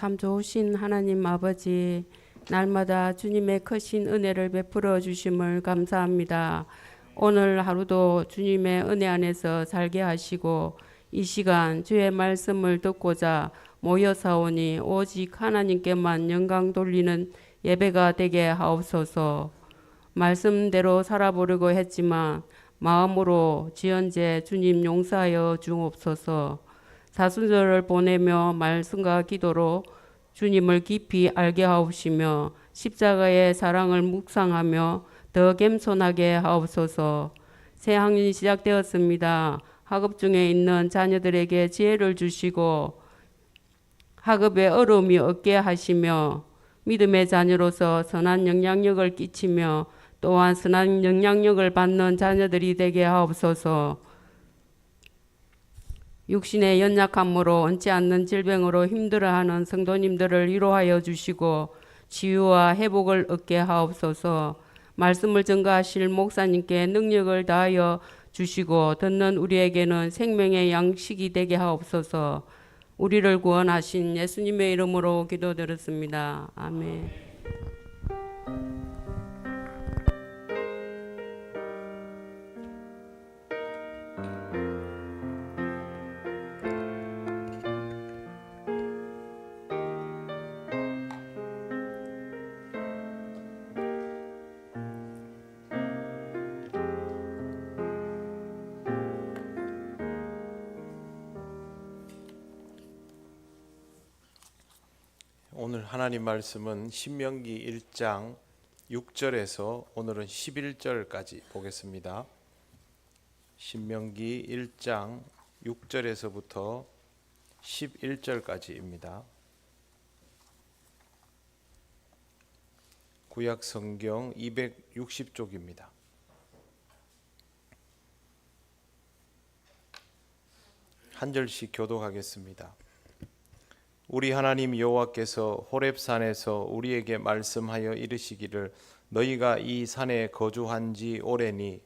참 좋으신 하나님 아버지, 날마다 주님의 크신 은혜를 베풀어 주심을 감사합니다. 오늘 하루도 주님의 은혜 안에서 살게 하시고 이 시간 주의 말씀을 듣고자 모여사오니 오직 하나님께만 영광 돌리는 예배가 되게 하옵소서. 말씀대로 살아보려고 했지만 마음으로 지연제 주님 용서하여 주옵소서. 사순절을 보내며 말씀과 기도로 주님을 깊이 알게 하옵시며 십자가의 사랑을 묵상하며 더 겸손하게 하옵소서. 새 학년이 시작되었습니다. 학업 중에 있는 자녀들에게 지혜를 주시고 학업에 어려움이 없게 하시며 믿음의 자녀로서 선한 영향력을 끼치며 또한 선한 영향력을 받는 자녀들이 되게 하옵소서. 육신의 연약함으로 얹지 않는 질병으로 힘들어하는 성도님들을 위로하여 주시고 치유와 회복을 얻게 하옵소서. 말씀을 전가하실 목사님께 능력을 다하여 주시고 듣는 우리에게는 생명의 양식이 되게 하옵소서. 우리를 구원하신 예수님의 이름으로 기도드렸습니다. 아멘. 오늘 하나님 말씀은 신명기 1장 6절에서 오늘은 11절까지 보겠습니다. 신명기 1장 6절에서부터 11절까지입니다. 구약 성경 260쪽입니다. 한 절씩 교독하겠습니다. 우리 하나님 여호와께서 호렙산에서 우리에게 말씀하여 이르시기를 너희가 이 산에 거주한 지 오래니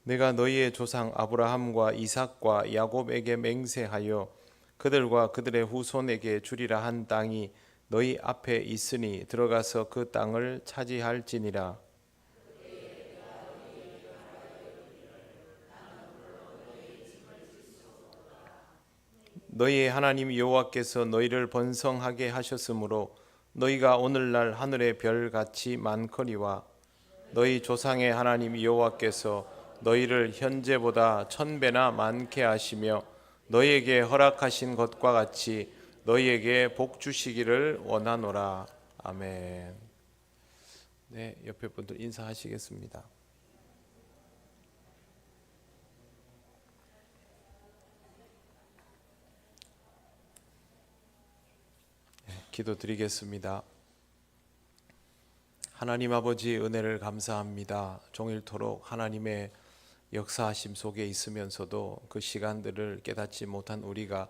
내가 너희의 조상 아브라함과 이삭과 야곱에게 맹세하여 그들과 그들의 후손에게 주리라 한 땅이 너희 앞에 있으니 들어가서 그 땅을 차지할지니라. 너희의 하나님 여호와께서 너희를 번성하게 하셨으므로 너희가 오늘날 하늘의 별같이 많거니와 너희 조상의 하나님 여호와께서 너희를 현재보다 1000배나 많게 하시며 너희에게 허락하신 것과 같이 너희에게 복 주시기를 원하노라. 아멘. 네, 옆에 분들 인사하시겠습니다. 네, 기도드리겠습니다. 하나님 아버지 은혜를 감사합니다. 종일토록 하나님의 역사하심 속에 있으면서도 그 시간들을 깨닫지 못한 우리가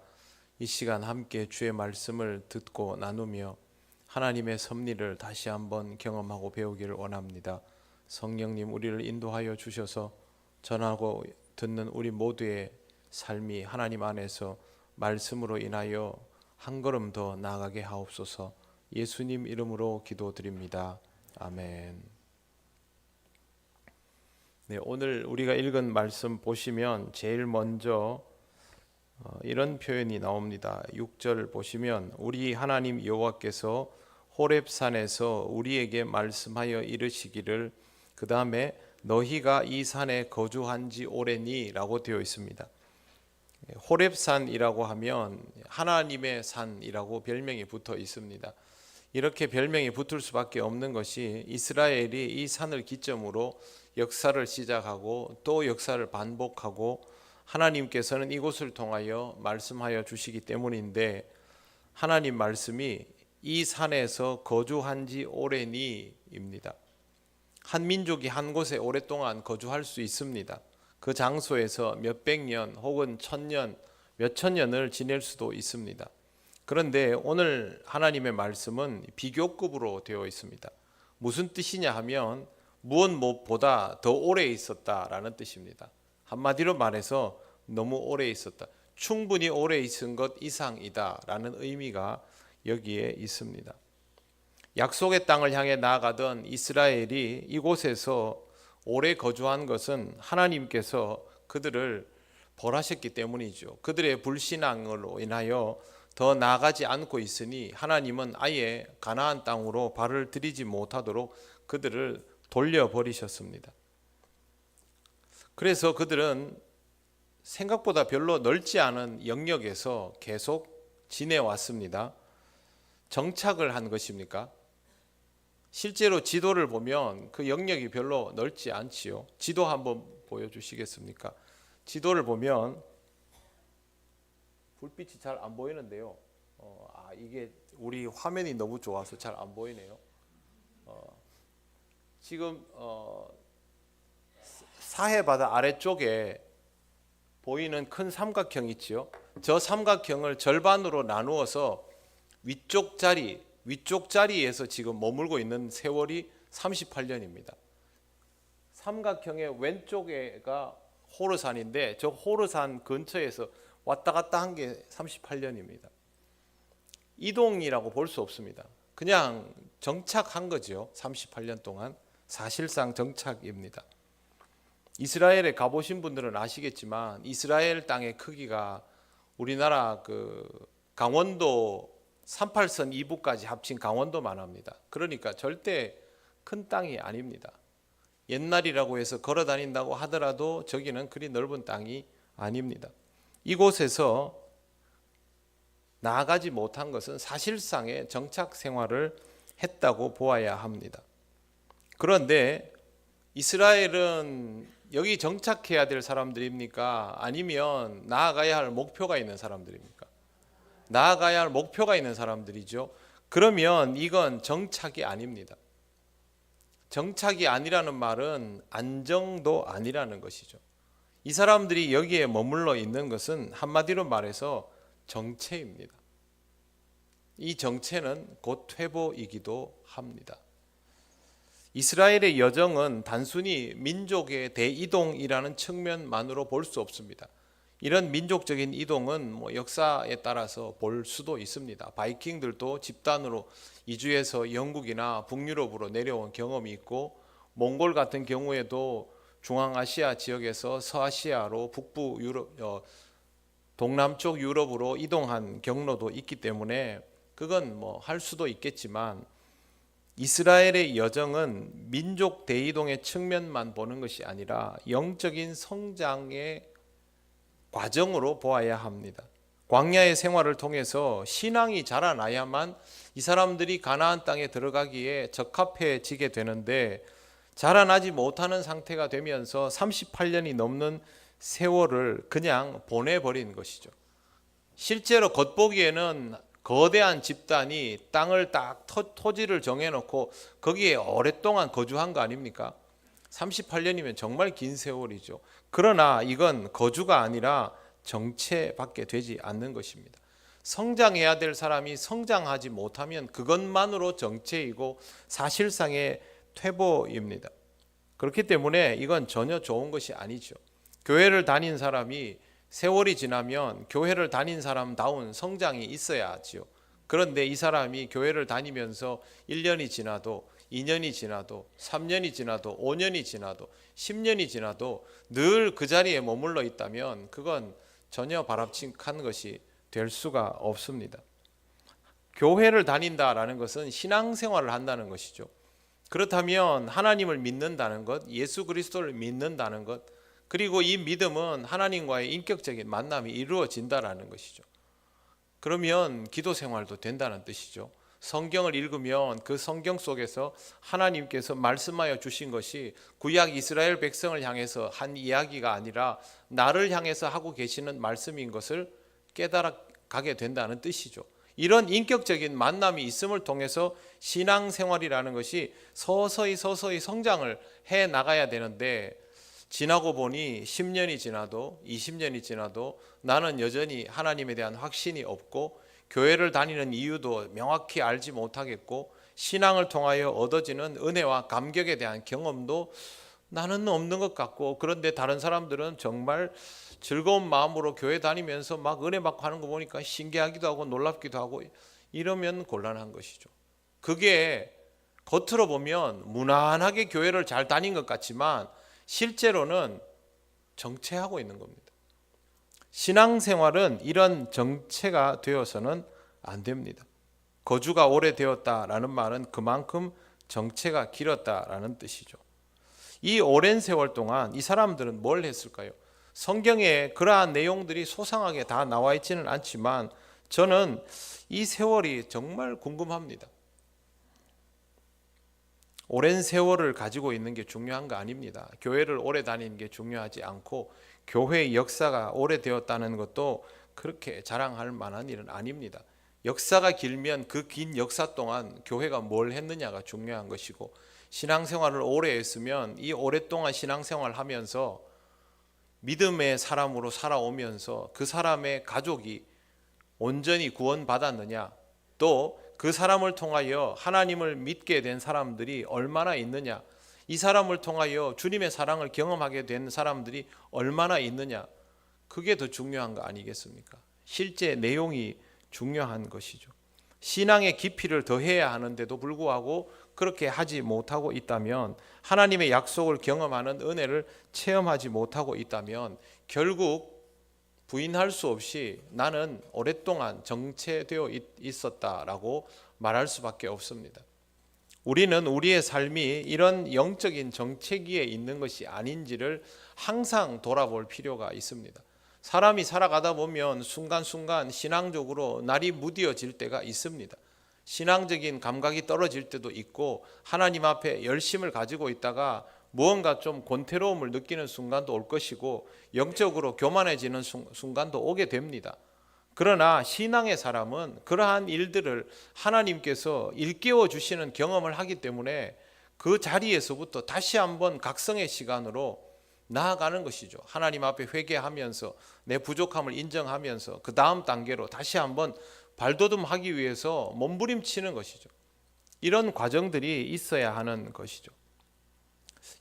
이 시간 함께 주의 말씀을 듣고 나누며 하나님의 섭리를 다시 한번 경험하고 배우기를 원합니다. 성령님 우리를 인도하여 주셔서 전하고 듣는 우리 모두의 삶이 하나님 안에서 말씀으로 인하여 한 걸음 더 나아가게 하옵소서. 예수님 이름으로 기도드립니다. 아멘. 네, 오늘 우리가 읽은 말씀 보시면 제일 먼저 이런 표현이 나옵니다. 6절 보시면 우리 하나님 여호와께서 호렙산에서 우리에게 말씀하여 이르시기를 그 다음에 너희가 이 산에 거주한 지 오래니 라고 되어 있습니다. 호렙산이라고 하면 하나님의 산이라고 별명이 붙어 있습니다. 이렇게 별명이 붙을 수밖에 없는 것이 이스라엘이 이 산을 기점으로 역사를 시작하고 또 역사를 반복하고 하나님께서는 이곳을 통하여 말씀하여 주시기 때문인데 하나님 말씀이 이 산에서 거주한 지 오래니입니다. 한 민족이 한 곳에 오랫동안 거주할 수 있습니다. 그 장소에서 몇백 년 혹은 1000년 몇천 년을 지낼 수도 있습니다. 그런데 오늘 하나님의 말씀은 비교급으로 되어 있습니다. 무슨 뜻이냐 하면 무엇 무엇보다 더 오래 있었다라는 뜻입니다. 한마디로 말해서 너무 오래 있었다. 충분히 오래 있은 것 이상이다라는 의미가 여기에 있습니다. 약속의 땅을 향해 나아가던 이스라엘이 이곳에서 오래 거주한 것은 하나님께서 그들을 벌하셨기 때문이죠. 그들의 불신앙으로 인하여 더 나아가지 않고 있으니 하나님은 아예 가나안 땅으로 발을 들이지 못하도록 그들을 돌려버리셨습니다. 그래서 그들은 생각보다 별로 넓지 않은 영역에서 계속 지내왔습니다. 정착을 한 것입니까? 실제로 지도를 보면 그 영역이 별로 넓지 않지요. 지도 한번 보여주시겠습니까? 지도를 보면 불빛이 잘 안 보이는데요. 이게 우리 화면이 너무 좋아서 잘 안 보이네요. 지금 사해바다 아래쪽에 보이는 큰 삼각형 있지요. 저 삼각형을 절반으로 나누어서 위쪽 자리에서 지금 머물고 있는 세월이 38년입니다. 삼각형의 왼쪽에가 호르산인데 저 호르산 근처에서 왔다 갔다 한 게 38년입니다. 이동이라고 볼 수 없습니다. 그냥 정착한 거죠. 38년 동안 사실상 정착입니다. 이스라엘에 가보신 분들은 아시겠지만 이스라엘 땅의 크기가 우리나라 강원도 38선 2부까지 합친 강원도만 합니다. 그러니까 절대 큰 땅이 아닙니다. 옛날이라고 해서 걸어 다닌다고 하더라도 저기는 그리 넓은 땅이 아닙니다. 이곳에서 나아가지 못한 것은 사실상의 정착 생활을 했다고 보아야 합니다. 그런데 이스라엘은 여기 정착해야 될 사람들입니까? 아니면 나아가야 할 목표가 있는 사람들입니까? 나아가야 할 목표가 있는 사람들이죠. 그러면 이건 정착이 아닙니다. 정착이 아니라는 말은 안정도 아니라는 것이죠. 이 사람들이 여기에 머물러 있는 것은 한마디로 말해서 정체입니다. 이 정체는 곧 퇴보이기도 합니다. 이스라엘의 여정은 단순히 민족의 대이동이라는 측면만으로 볼 수 없습니다. 이런 민족적인 이동은 역사에 따라서 볼 수도 있습니다. 바이킹들도 집단으로 이주해서 영국이나 북유럽으로 내려온 경험이 있고, 몽골 같은 경우에도 중앙아시아 지역에서 서아시아로 북부 유럽, 동남쪽 유럽으로 이동한 경로도 있기 때문에 그건 할 수도 있겠지만, 이스라엘의 여정은 민족 대이동의 측면만 보는 것이 아니라 영적인 성장의 과정으로 보아야 합니다. 광야의 생활을 통해서 신앙이 자라나야만 이 사람들이 가나안 땅에 들어가기에 적합해지게 되는데, 자라나지 못하는 상태가 되면서 38년이 넘는 세월을 그냥 보내버린 것이죠. 실제로 겉보기에는 거대한 집단이 땅을 딱 토지를 정해놓고 거기에 오랫동안 거주한 거 아닙니까? 38년이면 정말 긴 세월이죠. 그러나 이건 거주가 아니라 정체밖에 되지 않는 것입니다. 성장해야 될 사람이 성장하지 못하면 그것만으로 정체이고 사실상의 퇴보입니다. 그렇기 때문에 이건 전혀 좋은 것이 아니죠. 교회를 다닌 사람이 세월이 지나면 교회를 다닌 사람다운 성장이 있어야지요. 그런데 이 사람이 교회를 다니면서 1년이 지나도 2년이 지나도 3년이 지나도 5년이 지나도 10년이 지나도 늘 그 자리에 머물러 있다면 그건 전혀 바람직한 것이 될 수가 없습니다. 교회를 다닌다라는 것은 신앙생활을 한다는 것이죠. 그렇다면 하나님을 믿는다는 것, 예수 그리스도를 믿는다는 것, 그리고 이 믿음은 하나님과의 인격적인 만남이 이루어진다라는 것이죠. 그러면 기도 생활도 된다는 뜻이죠. 성경을 읽으면 그 성경 속에서 하나님께서 말씀하여 주신 것이 구약 이스라엘 백성을 향해서 한 이야기가 아니라 나를 향해서 하고 계시는 말씀인 것을 깨달아가게 된다는 뜻이죠. 이런 인격적인 만남이 있음을 통해서 신앙생활이라는 것이 서서히 성장을 해 나가야 되는데, 지나고 보니 10년이 지나도 20년이 지나도 나는 여전히 하나님에 대한 확신이 없고 교회를 다니는 이유도 명확히 알지 못하겠고 신앙을 통하여 얻어지는 은혜와 감격에 대한 경험도 나는 없는 것 같고, 그런데 다른 사람들은 정말 즐거운 마음으로 교회 다니면서 막 은혜 받고 하는 거 보니까 신기하기도 하고 놀랍기도 하고, 이러면 곤란한 것이죠. 그게 겉으로 보면 무난하게 교회를 잘 다닌 것 같지만 실제로는 정체하고 있는 겁니다. 신앙생활은 이런 정체가 되어서는 안 됩니다. 거주가 오래되었다라는 말은 그만큼 정체가 길었다라는 뜻이죠. 이 오랜 세월 동안 이 사람들은 뭘 했을까요? 성경에 그러한 내용들이 소상하게 다 나와 있지는 않지만 저는 이 세월이 정말 궁금합니다. 오랜 세월을 가지고 있는 게 중요한 거 아닙니다. 교회를 오래 다니는 게 중요하지 않고 교회의 역사가 오래되었다는 것도 그렇게 자랑할 만한 일은 아닙니다. 역사가 길면 그 긴 역사 동안 교회가 뭘 했느냐가 중요한 것이고, 신앙생활을 오래 했으면 이 오랫동안 신앙생활을 하면서 믿음의 사람으로 살아오면서 그 사람의 가족이 온전히 구원받았느냐, 또 그 사람을 통하여 하나님을 믿게 된 사람들이 얼마나 있느냐, 이 사람을 통하여 주님의 사랑을 경험하게 된 사람들이 얼마나 있느냐, 그게 더 중요한 거 아니겠습니까? 실제 내용이 중요한 것이죠. 신앙의 깊이를 더해야 하는데도 불구하고 그렇게 하지 못하고 있다면, 하나님의 약속을 경험하는 은혜를 체험하지 못하고 있다면 결국 부인할 수 없이 나는 오랫동안 정체되어 있었다라고 말할 수밖에 없습니다. 우리는 우리의 삶이 이런 영적인 정체기에 있는 것이 아닌지를 항상 돌아볼 필요가 있습니다. 사람이 살아가다 보면 순간순간 신앙적으로 날이 무뎌질 때가 있습니다. 신앙적인 감각이 떨어질 때도 있고, 하나님 앞에 열심을 가지고 있다가 무언가 좀 권태로움을 느끼는 순간도 올 것이고, 영적으로 교만해지는 순간도 오게 됩니다. 그러나 신앙의 사람은 그러한 일들을 하나님께서 일깨워 주시는 경험을 하기 때문에 그 자리에서부터 다시 한번 각성의 시간으로 나아가는 것이죠. 하나님 앞에 회개하면서 내 부족함을 인정하면서 그 다음 단계로 다시 한번 발돋움하기 위해서 몸부림치는 것이죠. 이런 과정들이 있어야 하는 것이죠.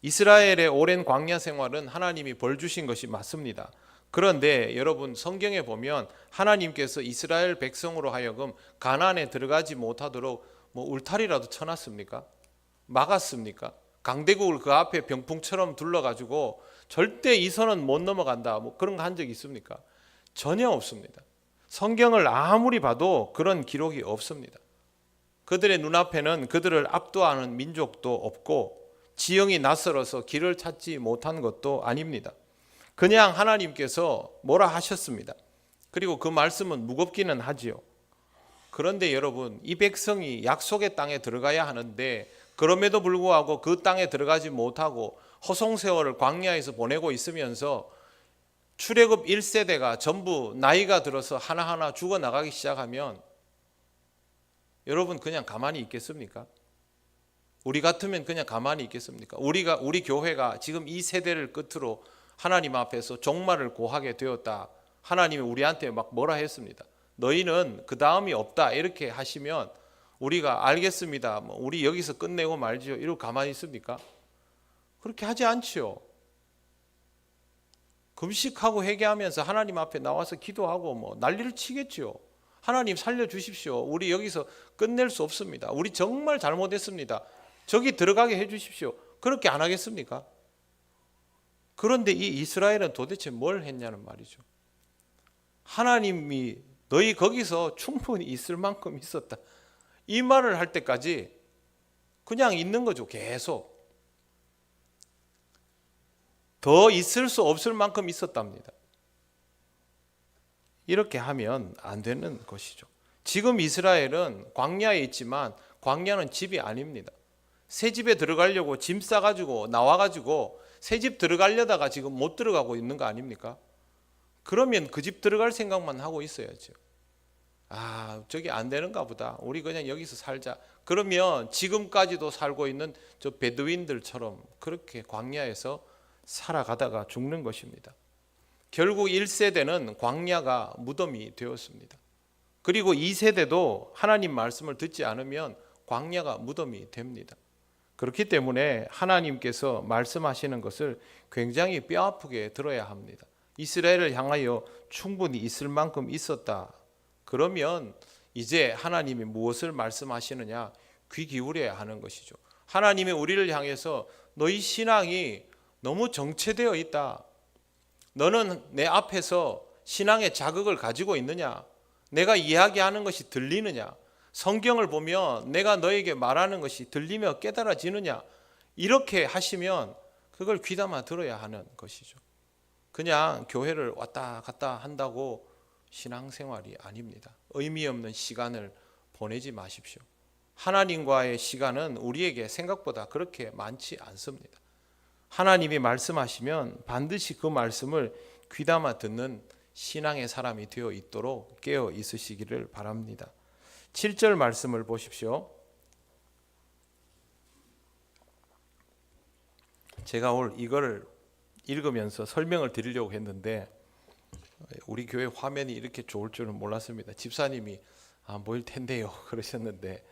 이스라엘의 오랜 광야 생활은 하나님이 벌 주신 것이 맞습니다. 그런데 여러분, 성경에 보면 하나님께서 이스라엘 백성으로 하여금 가나안에 들어가지 못하도록 울타리라도 쳐놨습니까? 막았습니까? 강대국을 그 앞에 병풍처럼 둘러가지고 절대 이 선은 못 넘어간다, 그런 거 한 적이 있습니까? 전혀 없습니다. 성경을 아무리 봐도 그런 기록이 없습니다. 그들의 눈앞에는 그들을 압도하는 민족도 없고 지형이 낯설어서 길을 찾지 못한 것도 아닙니다. 그냥 하나님께서 뭐라 하셨습니다. 그리고 그 말씀은 무겁기는 하지요. 그런데 여러분, 이 백성이 약속의 땅에 들어가야 하는데 그럼에도 불구하고 그 땅에 들어가지 못하고 허송세월을 광야에서 보내고 있으면서 출애굽 1세대가 전부 나이가 들어서 하나하나 죽어나가기 시작하면 여러분, 그냥 가만히 있겠습니까? 우리 같으면 그냥 가만히 있겠습니까? 우리 교회가 지금 이 세대를 끝으로 하나님 앞에서 종말을 고하게 되었다, 하나님이 우리한테 막 뭐라 했습니다. 너희는 그 다음이 없다, 이렇게 하시면 우리가 알겠습니다, 우리 여기서 끝내고 말지요, 이러고 가만히 있습니까? 그렇게 하지 않지요. 금식하고 회개하면서 하나님 앞에 나와서 기도하고 난리를 치겠지요. 하나님 살려주십시오, 우리 여기서 끝낼 수 없습니다, 우리 정말 잘못했습니다, 저기 들어가게 해주십시오, 그렇게 안 하겠습니까? 그런데 이 이스라엘은 도대체 뭘 했냐는 말이죠. 하나님이 너희 거기서 충분히 있을 만큼 있었다, 이 말을 할 때까지 그냥 있는 거죠. 계속 더 있을 수 없을 만큼 있었답니다. 이렇게 하면 안 되는 것이죠. 지금 이스라엘은 광야에 있지만 광야는 집이 아닙니다. 새 집에 들어가려고 짐 싸가지고 나와가지고 새 집 들어가려다가 지금 못 들어가고 있는 거 아닙니까? 그러면 그 집 들어갈 생각만 하고 있어야죠. 저기 안 되는가 보다, 우리 그냥 여기서 살자. 그러면 지금까지도 살고 있는 저 베두인들처럼 그렇게 광야에서 살아가다가 죽는 것입니다. 결국 1세대는 광야가 무덤이 되었습니다. 그리고 2세대도 하나님 말씀을 듣지 않으면 광야가 무덤이 됩니다. 그렇기 때문에 하나님께서 말씀하시는 것을 굉장히 뼈아프게 들어야 합니다. 이스라엘을 향하여 충분히 있을 만큼 있었다. 그러면 이제 하나님이 무엇을 말씀하시느냐 귀 기울여야 하는 것이죠. 하나님이 우리를 향해서 너희 신앙이 너무 정체되어 있다. 너는 내 앞에서 신앙의 자극을 가지고 있느냐? 내가 이야기하는 것이 들리느냐? 성경을 보면 내가 너에게 말하는 것이 들리며 깨달아지느냐? 이렇게 하시면 그걸 귀담아 들어야 하는 것이죠. 그냥 교회를 왔다 갔다 한다고 신앙생활이 아닙니다. 의미 없는 시간을 보내지 마십시오. 하나님과의 시간은 우리에게 생각보다 그렇게 많지 않습니다. 하나님이 말씀하시면 반드시 그 말씀을 귀담아 듣는 신앙의 사람이 되어 있도록 깨어 있으시기를 바랍니다. 7절 말씀을 보십시오. 제가 오늘 이걸 읽으면서 설명을 드리려고 했는데 우리 교회 화면이 이렇게 좋을 줄은 몰랐습니다. 집사님이 안 보일 텐데요 그러셨는데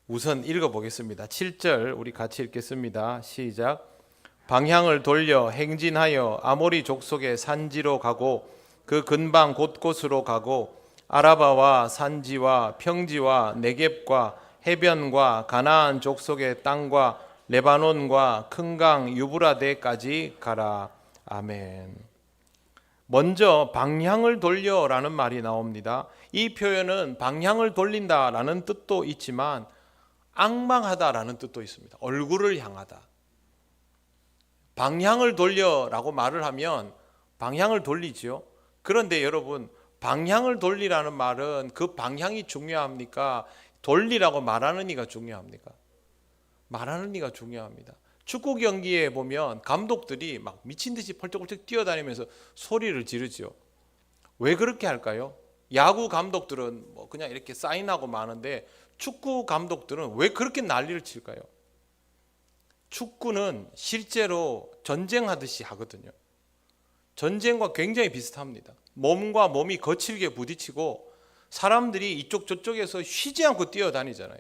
우선 읽어보겠습니다. 7절 우리 같이 읽겠습니다. 시작. 방향을 돌려 행진하여 아모리 족속의 산지로 가고 그 근방 곳곳으로 가고 아라바와 산지와 평지와 네겝과 해변과 가나안 족속의 땅과 레바논과 큰 강 유브라데까지 가라. 아멘. 먼저 방향을 돌려라는 말이 나옵니다. 이 표현은 방향을 돌린다라는 뜻도 있지만 앙망하다라는 뜻도 있습니다. 얼굴을 향하다. 방향을 돌려라고 말을 하면 방향을 돌리죠. 그런데 여러분 방향을 돌리라는 말은 그 방향이 중요합니까? 돌리라고 말하는 이가 중요합니까? 말하는 이가 중요합니다. 축구 경기에 보면 감독들이 막 미친 듯이 펄쩍펄쩍 뛰어다니면서 소리를 지르죠. 왜 그렇게 할까요? 야구 감독들은 뭐 그냥 이렇게 사인하고 마는데 축구 감독들은 왜 그렇게 난리를 칠까요? 축구는 실제로 전쟁하듯이 하거든요. 전쟁과 굉장히 비슷합니다. 몸과 몸이 거칠게 부딪히고 사람들이 이쪽 저쪽에서 쉬지 않고 뛰어다니잖아요.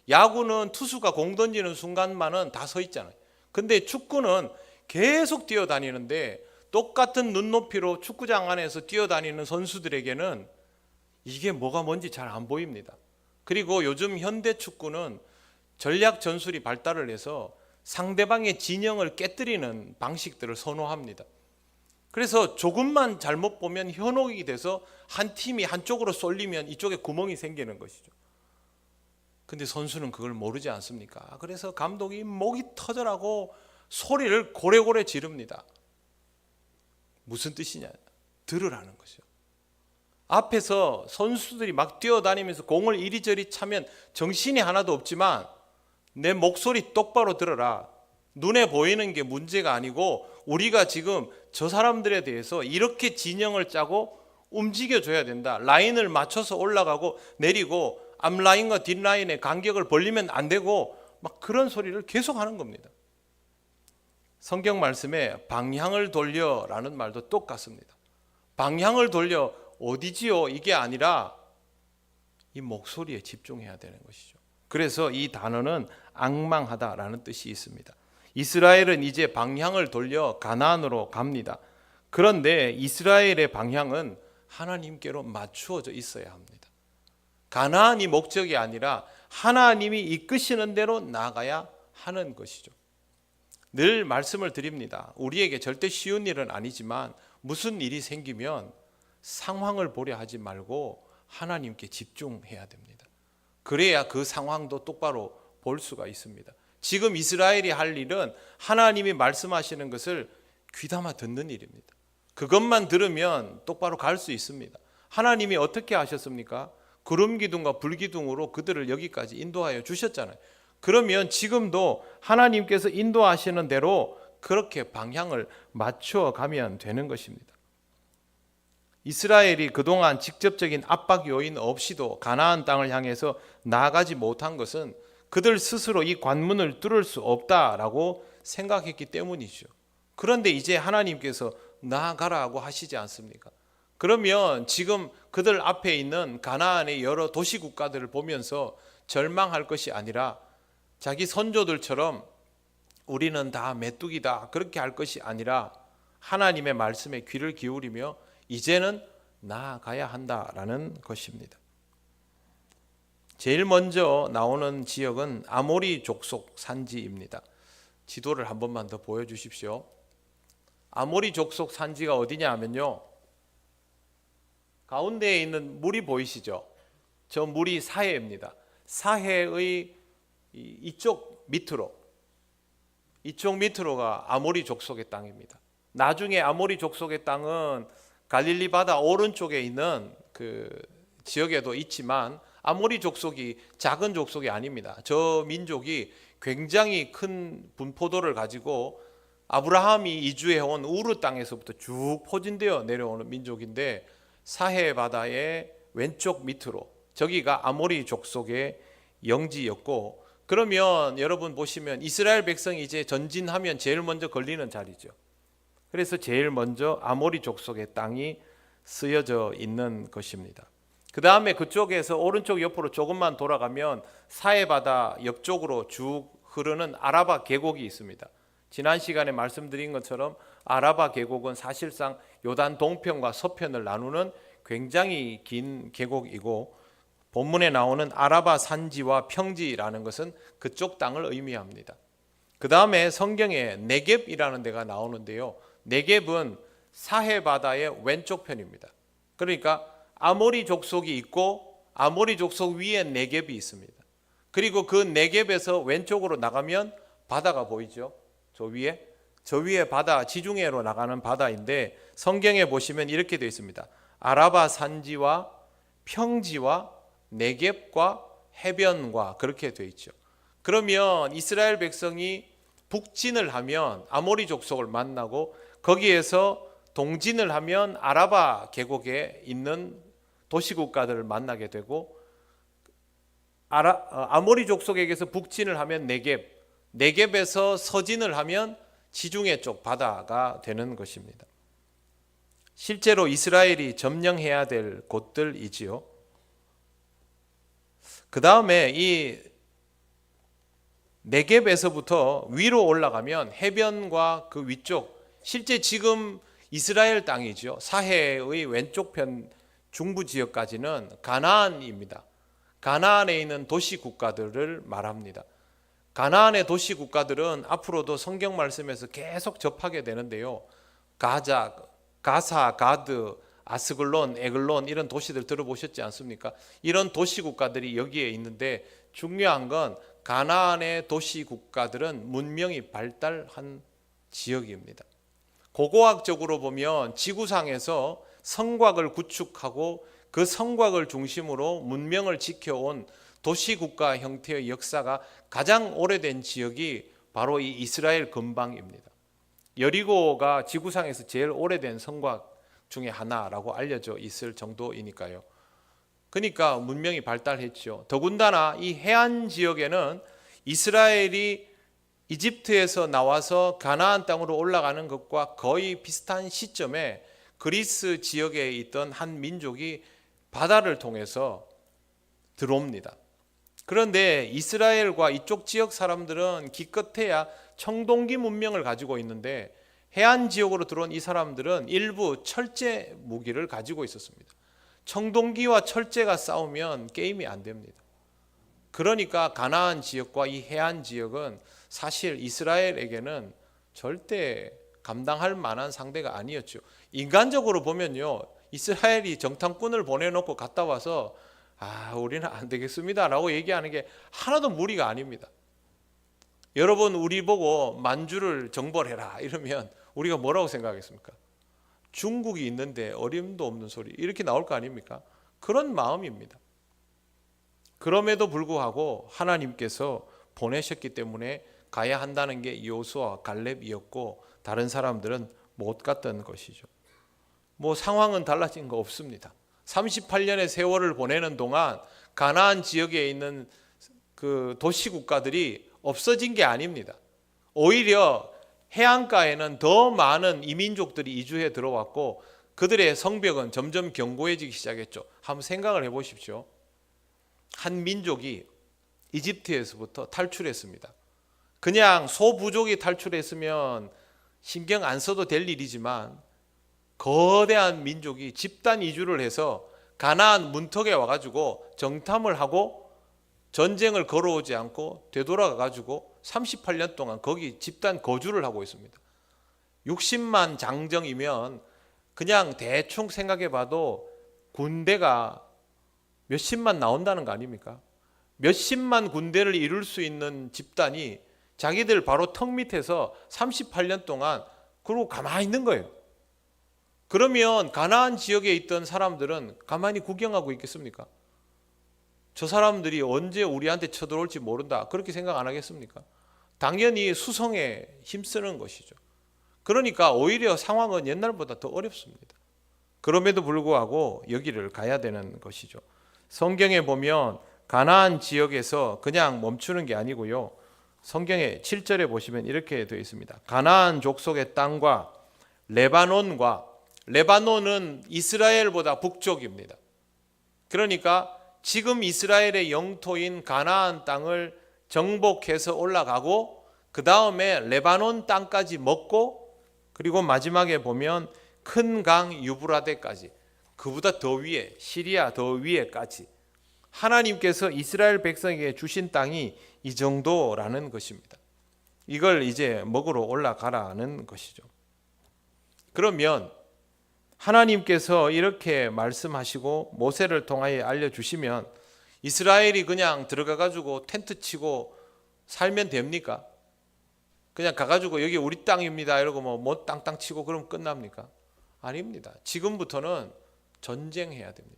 야구는 투수가 공 던지는 순간만은 다 서 있잖아요. 근데 축구는 계속 뛰어다니는데 똑같은 눈높이로 축구장 안에서 뛰어다니는 선수들에게는 이게 뭐가 뭔지 잘 안 보입니다. 그리고 요즘 현대 축구는 전략 전술이 발달을 해서 상대방의 진영을 깨뜨리는 방식들을 선호합니다. 그래서 조금만 잘못 보면 현혹이 돼서 한 팀이 한쪽으로 쏠리면 이쪽에 구멍이 생기는 것이죠. 근데 선수는 그걸 모르지 않습니까? 그래서 감독이 목이 터져라고 소리를 고래고래 지릅니다. 무슨 뜻이냐? 들으라는 거죠. 앞에서 선수들이 막 뛰어다니면서 공을 이리저리 차면 정신이 하나도 없지만 내 목소리 똑바로 들어라. 눈에 보이는 게 문제가 아니고 우리가 지금 저 사람들에 대해서 이렇게 진영을 짜고 움직여줘야 된다. 라인을 맞춰서 올라가고 내리고 앞라인과 뒷라인의 간격을 벌리면 안 되고 막 그런 소리를 계속 하는 겁니다. 성경 말씀에 방향을 돌려라는 말도 똑같습니다. 방향을 돌려 어디지요? 이게 아니라 이 목소리에 집중해야 되는 것이죠. 그래서 이 단어는 앙망하다라는 뜻이 있습니다. 이스라엘은 이제 방향을 돌려 가나안으로 갑니다. 그런데 이스라엘의 방향은 하나님께로 맞추어져 있어야 합니다. 가나안이 목적이 아니라 하나님이 이끄시는 대로 나가야 하는 것이죠. 늘 말씀을 드립니다. 우리에게 절대 쉬운 일은 아니지만 무슨 일이 생기면 상황을 보려 하지 말고 하나님께 집중해야 됩니다. 그래야 그 상황도 똑바로 볼 수가 있습니다. 지금 이스라엘이 할 일은 하나님이 말씀하시는 것을 귀담아 듣는 일입니다. 그것만 들으면 똑바로 갈 수 있습니다. 하나님이 어떻게 하셨습니까? 구름 기둥과 불 기둥으로 그들을 여기까지 인도하여 주셨잖아요. 그러면 지금도 하나님께서 인도하시는 대로 그렇게 방향을 맞춰 가면 되는 것입니다. 이스라엘이 그동안 직접적인 압박 요인 없이도 가나안 땅을 향해서 나아가지 못한 것은 그들 스스로 이 관문을 뚫을 수 없다라고 생각했기 때문이죠. 그런데 이제 하나님께서 나아가라고 하시지 않습니까? 그러면 지금 그들 앞에 있는 가나안의 여러 도시 국가들을 보면서 절망할 것이 아니라 자기 선조들처럼 우리는 다 메뚜기다 그렇게 할 것이 아니라 하나님의 말씀에 귀를 기울이며 이제는 나아가야 한다라는 것입니다. 제일 먼저 나오는 지역은 아모리 족속 산지입니다. 지도를 한 번만 더 보여주십시오. 아모리 족속 산지가 어디냐 하면요, 가운데에 있는 물이 보이시죠? 저 물이 사해입니다. 사해의 이쪽 밑으로가 아모리 족속의 땅입니다. 나중에 아모리 족속의 땅은 갈릴리 바다 오른쪽에 있는 그 지역에도 있지만 아모리 족속이 작은 족속이 아닙니다. 저 민족이 굉장히 큰 분포도를 가지고 아브라함이 이주해온 우르 땅에서부터 쭉 포진되어 내려오는 민족인데 사해 바다의 왼쪽 밑으로 저기가 아모리 족속의 영지였고, 그러면 여러분 보시면 이스라엘 백성이 이제 전진하면 제일 먼저 걸리는 자리죠. 그래서 제일 먼저 아모리 족속의 땅이 쓰여져 있는 것입니다. 그 다음에 그쪽에서 오른쪽 옆으로 조금만 돌아가면 사해바다 옆쪽으로 쭉 흐르는 아라바 계곡이 있습니다. 지난 시간에 말씀드린 것처럼 아라바 계곡은 사실상 요단 동편과 서편을 나누는 굉장히 긴 계곡이고, 본문에 나오는 아라바 산지와 평지라는 것은 그쪽 땅을 의미합니다. 그 다음에 성경에 네겝이라는 데가 나오는데요, 네겝은 사해바다의 왼쪽 편입니다. 그러니까 아모리 족속이 있고 아모리 족속 위에 네겝이 있습니다. 그리고 그 네겝에서 왼쪽으로 나가면 바다가 보이죠. 저 위에 바다, 지중해로 나가는 바다인데 성경에 보시면 이렇게 되어 있습니다. 아라바 산지와 평지와 네겝과 해변과 그렇게 되어 있죠. 그러면 이스라엘 백성이 북진을 하면 아모리 족속을 만나고 거기에서 동진을 하면 아라바 계곡에 있는 도시국가들을 만나게 되고, 아모리 족속에게서 북진을 하면 네겝에서 서진을 하면 지중해 쪽 바다가 되는 것입니다. 실제로 이스라엘이 점령해야 될 곳들이지요. 그 다음에 이 네겝에서부터 위로 올라가면 해변과 그 위쪽, 실제 지금 이스라엘 땅이죠. 사해의 왼쪽 편 중부 지역까지는 가나안입니다. 가나안에 있는 도시 국가들을 말합니다. 가나안의 도시 국가들은 앞으로도 성경 말씀에서 계속 접하게 되는데요, 가사, 가드, 아스글론, 에글론 이런 도시들 들어보셨지 않습니까? 이런 도시 국가들이 여기에 있는데 중요한 건 가나안의 도시 국가들은 문명이 발달한 지역입니다. 고고학적으로 보면 지구상에서 성곽을 구축하고 그 성곽을 중심으로 문명을 지켜온 도시국가 형태의 역사가 가장 오래된 지역이 바로 이 이스라엘 근방입니다. 여리고가 지구상에서 제일 오래된 성곽 중에 하나라고 알려져 있을 정도이니까요. 그러니까 문명이 발달했죠. 더군다나 이 해안 지역에는 이스라엘이 이집트에서 나와서 가나안 땅으로 올라가는 것과 거의 비슷한 시점에 그리스 지역에 있던 한 민족이 바다를 통해서 들어옵니다. 그런데 이스라엘과 이쪽 지역 사람들은 기껏해야 청동기 문명을 가지고 있는데 해안 지역으로 들어온 이 사람들은 일부 철제 무기를 가지고 있었습니다. 청동기와 철제가 싸우면 게임이 안 됩니다. 그러니까 가나안 지역과 이 해안 지역은 사실 이스라엘에게는 절대 감당할 만한 상대가 아니었죠. 인간적으로 보면요, 이스라엘이 정탐꾼을 보내놓고 갔다 와서 우리는 안 되겠습니다 라고 얘기하는 게 하나도 무리가 아닙니다. 여러분, 우리 보고 만주를 정벌해라 이러면 우리가 뭐라고 생각하겠습니까? 중국이 있는데 어림도 없는 소리 이렇게 나올 거 아닙니까? 그런 마음입니다. 그럼에도 불구하고 하나님께서 보내셨기 때문에 가야 한다는 게 여호수아와 갈렙이었고 다른 사람들은 못 갔던 것이죠. 뭐 상황은 달라진 거 없습니다. 38년의 세월을 보내는 동안 가나안 지역에 있는 그 도시 국가들이 없어진 게 아닙니다. 오히려 해안가에는 더 많은 이민족들이 이주해 들어왔고 그들의 성벽은 점점 견고해지기 시작했죠. 한번 생각을 해보십시오. 한 민족이 이집트에서부터 탈출했습니다. 그냥 소부족이 탈출했으면 신경 안 써도 될 일이지만 거대한 민족이 집단 이주를 해서 가나안 문턱에 와가지고 정탐을 하고 전쟁을 걸어오지 않고 되돌아가가지고 38년 동안 거기 집단 거주를 하고 있습니다. 60만 장정이면 그냥 대충 생각해봐도 군대가 몇십만 나온다는 거 아닙니까? 몇십만 군대를 이룰 수 있는 집단이 자기들 바로 턱 밑에서 38년 동안 그러고 가만히 있는 거예요. 그러면 가나안 지역에 있던 사람들은 가만히 구경하고 있겠습니까? 저 사람들이 언제 우리한테 쳐들어올지 모른다, 그렇게 생각 안 하겠습니까? 당연히 수성에 힘쓰는 것이죠. 그러니까 오히려 상황은 옛날보다 더 어렵습니다. 그럼에도 불구하고 여기를 가야 되는 것이죠. 성경에 보면 가나안 지역에서 그냥 멈추는 게 아니고요. 성경의 7절에 보시면 이렇게 되어 있습니다. 가나안 족속의 땅과 레바논은 이스라엘보다 북쪽입니다. 그러니까 지금 이스라엘의 영토인 가나안 땅을 정복해서 올라가고 그 다음에 레바논 땅까지 먹고 그리고 마지막에 보면 큰 강 유브라데까지, 그보다 더 위에 시리아 더 위에까지 하나님께서 이스라엘 백성에게 주신 땅이 이 정도라는 것입니다. 이걸 이제 먹으러 올라가라는 것이죠. 그러면 하나님께서 이렇게 말씀하시고 모세를 통하여 알려주시면 이스라엘이 그냥 들어가가지고 텐트 치고 살면 됩니까? 그냥 가가지고 여기 우리 땅입니다 이러고 뭐 땅땅 치고 그러면 끝납니까? 아닙니다. 지금부터는 전쟁해야 됩니다.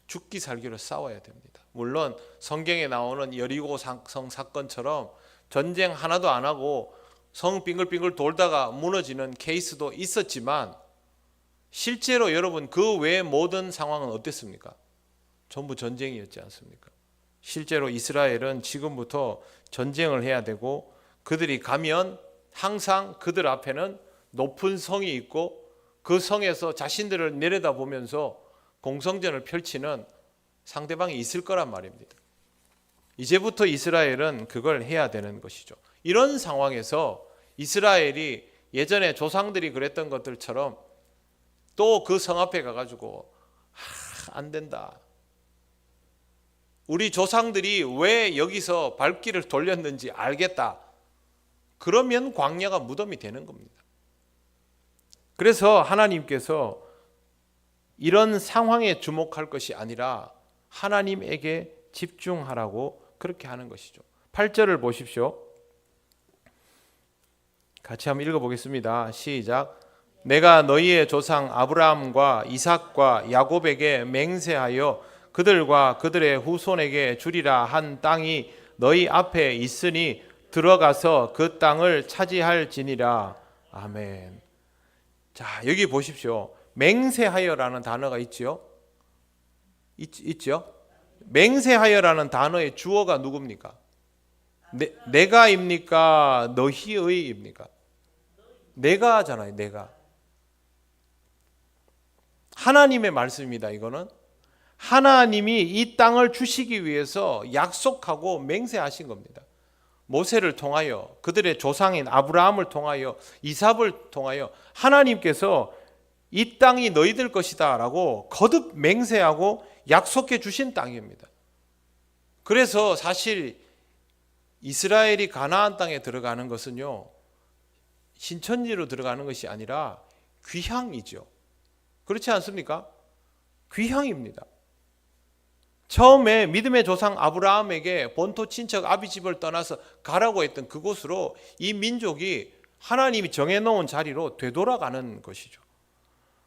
죽기 살기로 싸워야 됩니다. 물론 성경에 나오는 여리고 성 사건처럼 전쟁 하나도 안 하고 성 빙글빙글 돌다가 무너지는 케이스도 있었지만 실제로 여러분 그 외의 모든 상황은 어땠습니까? 전부 전쟁이었지 않습니까? 실제로 이스라엘은 지금부터 전쟁을 해야 되고 그들이 가면 항상 그들 앞에는 높은 성이 있고 그 성에서 자신들을 내려다보면서 공성전을 펼치는 상대방이 있을 거란 말입니다. 이제부터 이스라엘은 그걸 해야 되는 것이죠. 이런 상황에서 이스라엘이 예전에 조상들이 그랬던 것들처럼 또 그 성 앞에 가가지고 안 된다. 우리 조상들이 왜 여기서 발길을 돌렸는지 알겠다. 그러면 광야가 무덤이 되는 겁니다. 그래서 하나님께서 이런 상황에 주목할 것이 아니라 하나님에게 집중하라고 그렇게 하는 것이죠. 8절을 보십시오. 같이 한번 읽어보겠습니다. 시작. 내가 너희의 조상 아브라함과 이삭과 야곱에게 맹세하여 그들과 그들의 후손에게 주리라 한 땅이 너희 앞에 있으니 들어가서 그 땅을 차지할지니라. 아멘. 자, 여기 보십시오. 맹세하여라는 단어가 있죠. 있죠. 맹세하여라는 단어의 주어가 누굽니까? 내가입니까? 너희의입니까? 내가잖아요. 내가. 하나님의 말씀입니다. 이거는 하나님이 이 땅을 주시기 위해서 약속하고 맹세하신 겁니다. 모세를 통하여 그들의 조상인 아브라함을 통하여 이삭을 통하여 하나님께서 이 땅이 너희들 것이다 라고 거듭 맹세하고 약속해 주신 땅입니다. 그래서 사실 이스라엘이 가나안 땅에 들어가는 것은요, 신천지로 들어가는 것이 아니라 귀향이죠. 그렇지 않습니까? 귀향입니다. 처음에 믿음의 조상 아브라함에게 본토 친척 아비집을 떠나서 가라고 했던 그곳으로 이 민족이 하나님이 정해놓은 자리로 되돌아가는 것이죠.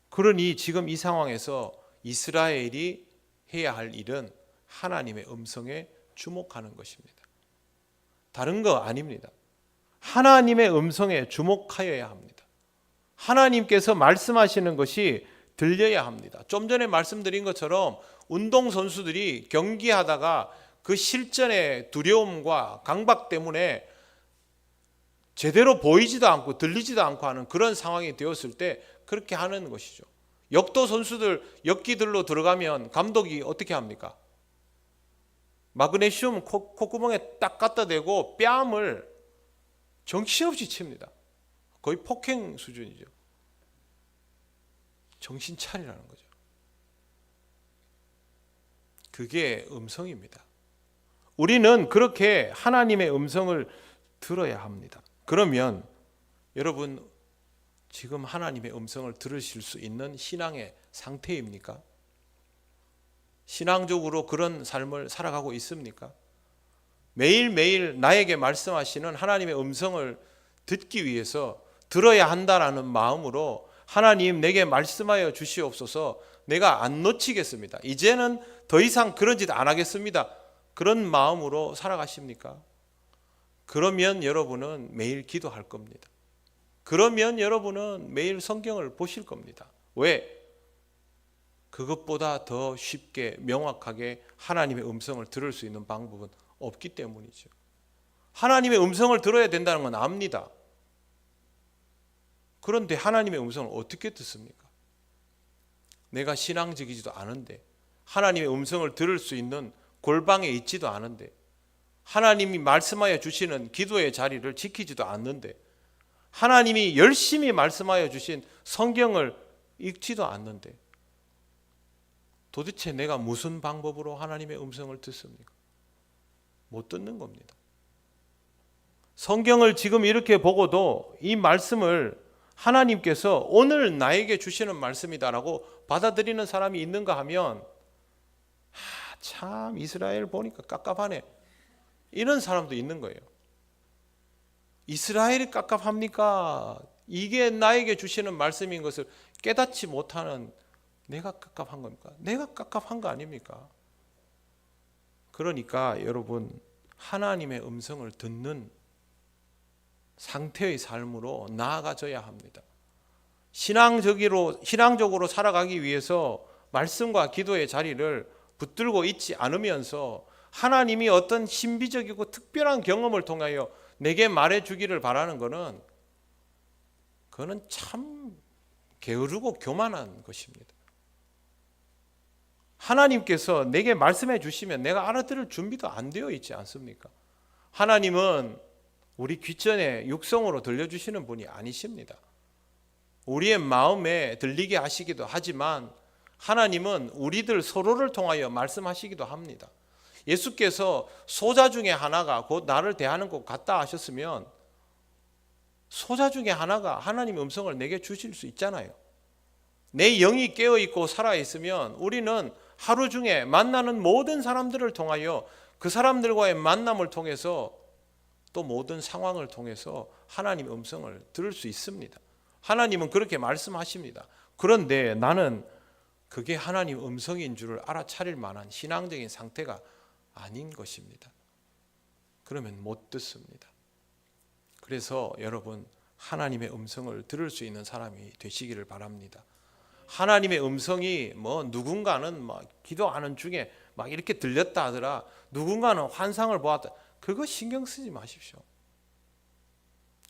그러니 지금 이 상황에서 이스라엘이 해야 할 일은 하나님의 음성에 주목하는 것입니다. 다른 거 아닙니다. 하나님의 음성에 주목하여야 합니다. 하나님께서 말씀하시는 것이 들려야 합니다. 좀 전에 말씀드린 것처럼 운동선수들이 경기하다가 그 실전의 두려움과 강박 때문에 제대로 보이지도 않고 들리지도 않고 하는 그런 상황이 되었을 때 그렇게 하는 것이죠. 역도 선수들 역기들로 들어가면 감독이 어떻게 합니까? 마그네슘 콧구멍에 딱 갖다 대고 뺨을 정신없이 칩니다. 거의 폭행 수준이죠. 정신 차리라는 거죠. 그게 음성입니다. 우리는 그렇게 하나님의 음성을 들어야 합니다. 그러면 여러분 지금 하나님의 음성을 들으실 수 있는 신앙의 상태입니까? 신앙적으로 그런 삶을 살아가고 있습니까? 매일매일 나에게 말씀하시는 하나님의 음성을 듣기 위해서 들어야 한다라는 마음으로 하나님 내게 말씀하여 주시옵소서, 내가 안 놓치겠습니다, 이제는 더 이상 그런 짓 안 하겠습니다, 그런 마음으로 살아가십니까? 그러면 여러분은 매일 기도할 겁니다. 그러면 여러분은 매일 성경을 보실 겁니다. 왜? 그것보다 더 쉽게 명확하게 하나님의 음성을 들을 수 있는 방법은 없기 때문이죠. 하나님의 음성을 들어야 된다는 건 압니다. 그런데 하나님의 음성을 어떻게 듣습니까? 내가 신앙적이지도 않은데, 하나님의 음성을 들을 수 있는 골방에 있지도 않은데, 하나님이 말씀하여 주시는 기도의 자리를 지키지도 않는데, 하나님이 열심히 말씀하여 주신 성경을 읽지도 않는데 도대체 내가 무슨 방법으로 하나님의 음성을 듣습니까? 못 듣는 겁니다. 성경을 지금 이렇게 보고도 이 말씀을 하나님께서 오늘 나에게 주시는 말씀이다라고 받아들이는 사람이 있는가 하면, 참 이스라엘 보니까 깝깝하네, 이런 사람도 있는 거예요. 이스라엘이 깝깝합니까? 이게 나에게 주시는 말씀인 것을 깨닫지 못하는 내가 깝깝한 겁니까? 내가 깝깝한 거 아닙니까? 그러니까 여러분, 하나님의 음성을 듣는 상태의 삶으로 나아가져야 합니다. 신앙적으로 살아가기 위해서 말씀과 기도의 자리를 붙들고 있지 않으면서 하나님이 어떤 신비적이고 특별한 경험을 통하여 내게 말해주기를 바라는 것은, 그거는 참 게으르고 교만한 것입니다. 하나님께서 내게 말씀해 주시면 내가 알아들을 준비도 안 되어 있지 않습니까? 하나님은 우리 귀전에 육성으로 들려주시는 분이 아니십니다. 우리의 마음에 들리게 하시기도 하지만 하나님은 우리들 서로를 통하여 말씀하시기도 합니다. 예수께서 소자 중에 하나가 곧 나를 대하는 것 같다 하셨으면 소자 중에 하나가 하나님의 음성을 내게 주실 수 있잖아요. 내 영이 깨어있고 살아있으면 우리는 하루 중에 만나는 모든 사람들을 통하여 그 사람들과의 만남을 통해서 또 모든 상황을 통해서 하나님의 음성을 들을 수 있습니다. 하나님은 그렇게 말씀하십니다. 그런데 나는 그게 하나님 음성인 줄을 알아차릴 만한 신앙적인 상태가 아닌 것입니다. 그러면 못 듣습니다. 그래서 여러분, 하나님의 음성을 들을 수 있는 사람이 되시기를 바랍니다. 하나님의 음성이 누군가는 기도하는 중에 이렇게 들렸다 하더라, 누군가는 환상을 보았다, 그거 신경 쓰지 마십시오.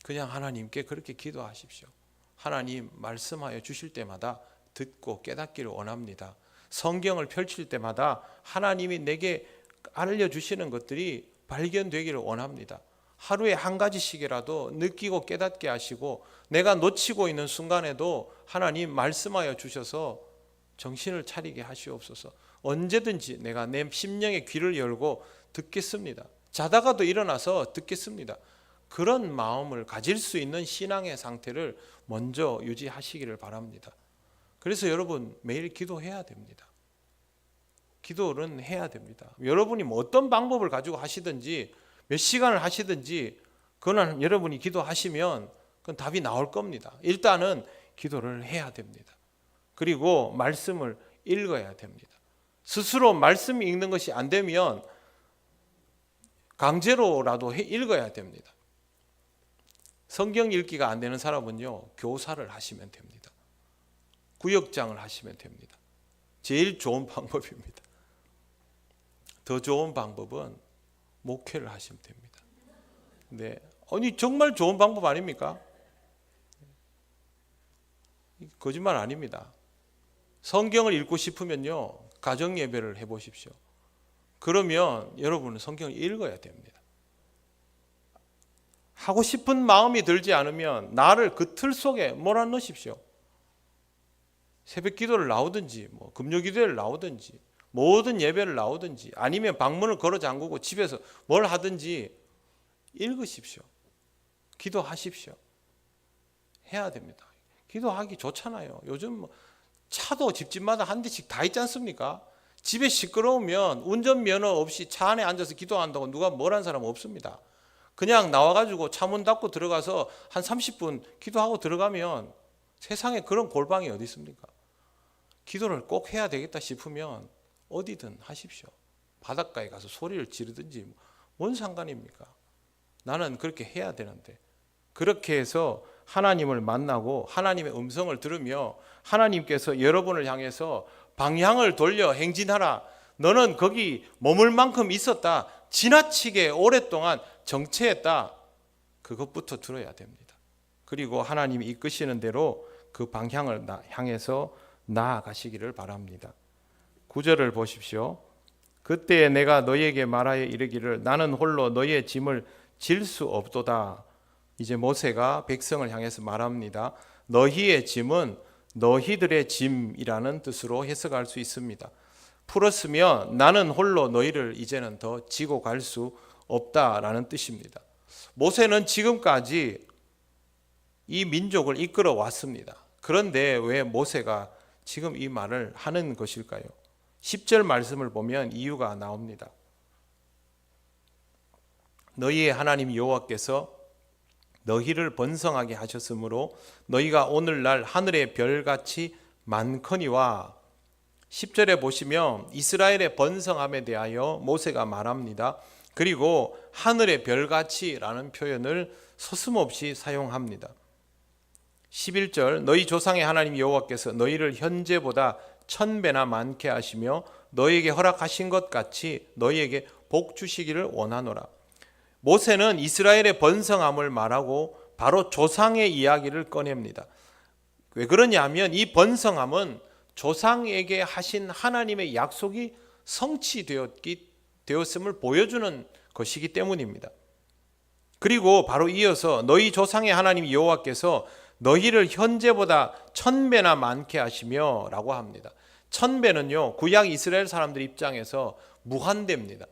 그냥 하나님께 그렇게 기도하십시오. 하나님 말씀하여 주실 때마다 듣고 깨닫기를 원합니다. 성경을 펼칠 때마다 하나님이 내게 알려주시는 것들이 발견되기를 원합니다. 하루에 한 가지씩이라도 느끼고 깨닫게 하시고, 내가 놓치고 있는 순간에도 하나님 말씀하여 주셔서 정신을 차리게 하시옵소서. 언제든지 내가 내 심령의 귀를 열고 듣겠습니다. 자다가도 일어나서 듣겠습니다. 그런 마음을 가질 수 있는 신앙의 상태를 먼저 유지하시기를 바랍니다. 그래서 여러분, 매일 기도해야 됩니다. 기도는 해야 됩니다. 여러분이 어떤 방법을 가지고 하시든지 몇 시간을 하시든지 그건 여러분이 기도하시면 그건 답이 나올 겁니다. 일단은 기도를 해야 됩니다. 그리고 말씀을 읽어야 됩니다. 스스로 말씀 읽는 것이 안 되면 강제로라도 읽어야 됩니다. 성경 읽기가 안 되는 사람은요, 교사를 하시면 됩니다. 구역장을 하시면 됩니다. 제일 좋은 방법입니다. 더 좋은 방법은 목회를 하시면 됩니다. 근데 아니 정말 좋은 방법 아닙니까? 거짓말 아닙니다. 성경을 읽고 싶으면요, 가정 예배를 해보십시오. 그러면 여러분은 성경을 읽어야 됩니다. 하고 싶은 마음이 들지 않으면 나를 그 틀 속에 몰아넣으십시오. 새벽 기도를 나오든지 금요 기도를 나오든지 모든 예배를 나오든지 아니면 방문을 걸어 잠그고 집에서 뭘 하든지 읽으십시오. 기도하십시오. 해야 됩니다. 기도하기 좋잖아요. 요즘 차도 집집마다 한 대씩 다 있지 않습니까? 집에 시끄러우면 운전면허 없이 차 안에 앉아서 기도한다고 누가 뭐라는 사람 없습니다. 그냥 나와가지고 차 문 닫고 들어가서 한 30분 기도하고 들어가면 세상에 그런 골방이 어디 있습니까? 기도를 꼭 해야 되겠다 싶으면 어디든 하십시오. 바닷가에 가서 소리를 지르든지 뭔 상관입니까? 나는 그렇게 해야 되는데, 그렇게 해서 하나님을 만나고 하나님의 음성을 들으며 하나님께서 여러분을 향해서 방향을 돌려 행진하라, 너는 거기 머물 만큼 있었다, 지나치게 오랫동안 정체했다, 그것부터 들어야 됩니다. 그리고 하나님이 이끄시는 대로 그 방향을 향해서 나아가시기를 바랍니다. 9절을 보십시오. 그때 내가 너희에게 말하여 이르기를 나는 홀로 너희의 짐을 질 수 없도다. 이제 모세가 백성을 향해서 말합니다. 너희의 짐은 너희들의 짐이라는 뜻으로 해석할 수 있습니다. 풀었으면 나는 홀로 너희를 이제는 더 지고 갈 수 없다라는 뜻입니다. 모세는 지금까지 이 민족을 이끌어 왔습니다. 그런데 왜 모세가 지금 이 말을 하는 것일까요? 10절 말씀을 보면 이유가 나옵니다. 너희의 하나님 여호와께서 너희를 번성하게 하셨으므로 너희가 오늘날 하늘의 별같이 많거니와, 10절에 보시면 이스라엘의 번성함에 대하여 모세가 말합니다. 그리고 하늘의 별같이라는 표현을 서슴없이 사용합니다. 11절 너희 조상의 하나님 여호와께서 너희를 현재보다 1000배나 많게 하시며 너희에게 허락하신 것 같이 너희에게 복 주시기를 원하노라. 모세는 이스라엘의 번성함을 말하고 바로 조상의 이야기를 꺼냅니다. 왜 그러냐면 이 번성함은 조상에게 하신 하나님의 약속이 성취되었음을 보여주는 것이기 때문입니다. 그리고 바로 이어서 너희 조상의 하나님 여호와께서 너희를 현재보다 1000배나 많게 하시며 라고 합니다. 1000배는요 구약 이스라엘 사람들 입장에서 무한대입니다.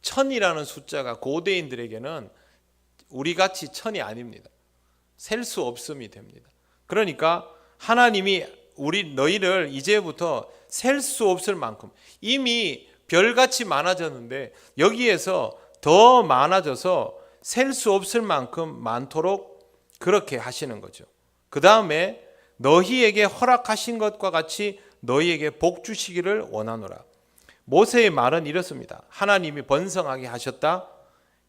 1000이라는 숫자가 고대인들에게는 우리같이 1000이 아닙니다. 셀 수 없음이 됩니다. 그러니까 하나님이 너희를 이제부터 셀 수 없을 만큼, 이미 별같이 많아졌는데 여기에서 더 많아져서 셀 수 없을 만큼 많도록 그렇게 하시는 거죠. 그 다음에 너희에게 허락하신 것과 같이 너희에게 복 주시기를 원하노라. 모세의 말은 이렇습니다. 하나님이 번성하게 하셨다.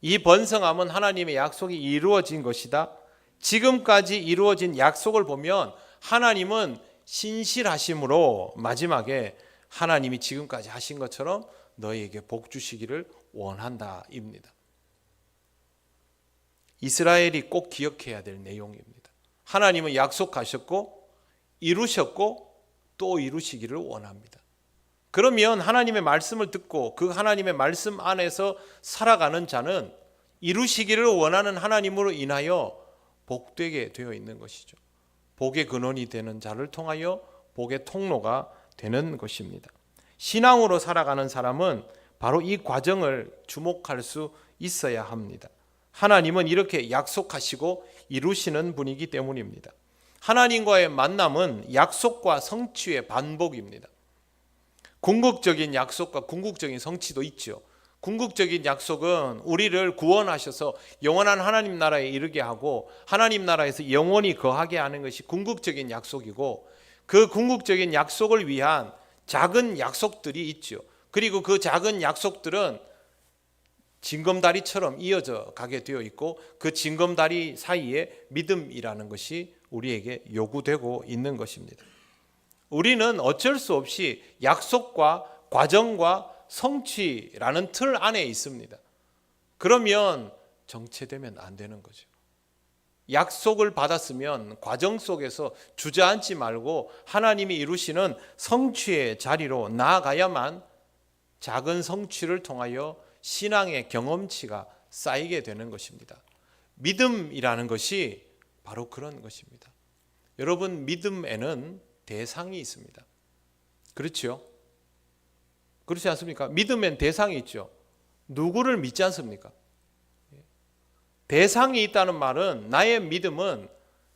이 번성함은 하나님의 약속이 이루어진 것이다. 지금까지 이루어진 약속을 보면 하나님은 신실하심으로 마지막에 하나님이 지금까지 하신 것처럼 너희에게 복 주시기를 원한다 입니다. 이스라엘이 꼭 기억해야 될 내용입니다. 하나님은 약속하셨고 이루셨고 또 이루시기를 원합니다. 그러면 하나님의 말씀을 듣고 그 하나님의 말씀 안에서 살아가는 자는 이루시기를 원하는 하나님으로 인하여 복되게 되어 있는 것이죠. 복의 근원이 되는 자를 통하여 복의 통로가 되는 것입니다. 신앙으로 살아가는 사람은 바로 이 과정을 주목할 수 있어야 합니다. 하나님은 이렇게 약속하시고 이루시는 분이기 때문입니다. 하나님과의 만남은 약속과 성취의 반복입니다. 궁극적인 약속과 궁극적인 성취도 있죠. 궁극적인 약속은 우리를 구원하셔서 영원한 하나님 나라에 이르게 하고 하나님 나라에서 영원히 거하게 하는 것이 궁극적인 약속이고, 그 궁극적인 약속을 위한 작은 약속들이 있죠. 그리고 그 작은 약속들은 징검다리처럼 이어져 가게 되어 있고, 그 징검다리 사이에 믿음이라는 것이 우리에게 요구되고 있는 것입니다. 우리는 어쩔 수 없이 약속과 과정과 성취라는 틀 안에 있습니다. 그러면 정체되면 안 되는 거죠. 약속을 받았으면 과정 속에서 주저앉지 말고 하나님이 이루시는 성취의 자리로 나아가야만 작은 성취를 통하여 신앙의 경험치가 쌓이게 되는 것입니다. 믿음이라는 것이 바로 그런 것입니다. 여러분, 믿음에는 대상이 있습니다. 그렇죠? 그렇지 않습니까? 믿음엔 대상이 있죠. 누구를 믿지 않습니까? 대상이 있다는 말은 나의 믿음은